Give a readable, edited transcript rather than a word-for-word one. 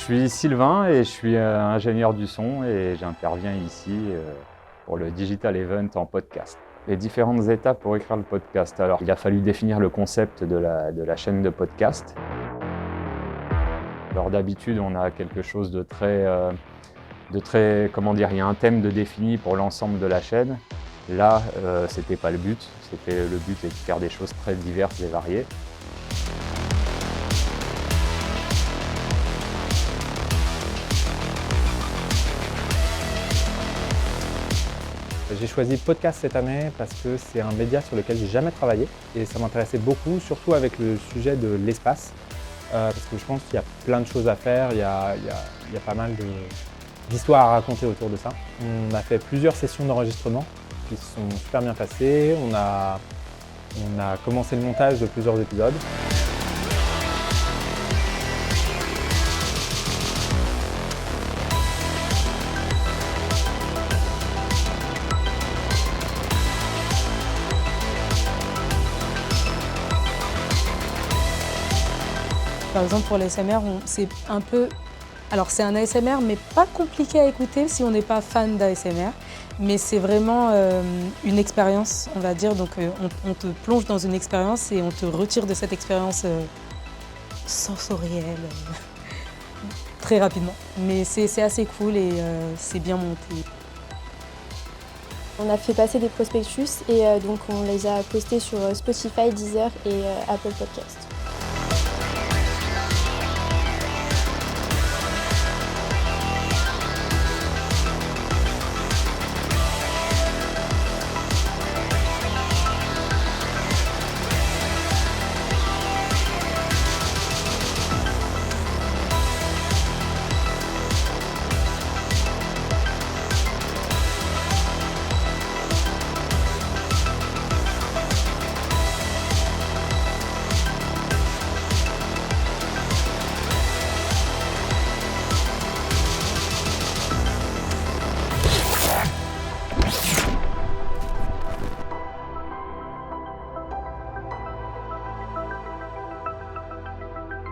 suis Sylvain et je suis ingénieur du son et j'interviens ici pour le Digital Event en podcast. Les différentes étapes pour écrire le podcast. Alors, il a fallu définir le concept de la chaîne de podcast. Alors d'habitude, on a quelque chose de très, comment dire, il y a un thème de défini pour l'ensemble de la chaîne. Là, c'était pas le but. Le but est de faire des choses très diverses et variées. J'ai choisi podcast cette année parce que c'est un média sur lequel j'ai jamais travaillé et ça m'intéressait beaucoup, surtout avec le sujet de l'espace, parce que je pense qu'il y a plein de choses à faire, il y a pas mal d'histoires à raconter autour de ça. On a fait plusieurs sessions d'enregistrement qui se sont super bien passées, on a commencé le montage de plusieurs épisodes. Par exemple, pour l'ASMR, c'est un peu... Alors, c'est un ASMR, mais pas compliqué à écouter si on n'est pas fan d'ASMR. Mais c'est vraiment une expérience, on va dire. Donc, on te plonge dans une expérience et on te retire de cette expérience sensorielle très rapidement. Mais c'est assez cool et c'est bien monté. On a fait passer des prospectus et donc on les a postés sur Spotify, Deezer et Apple Podcast.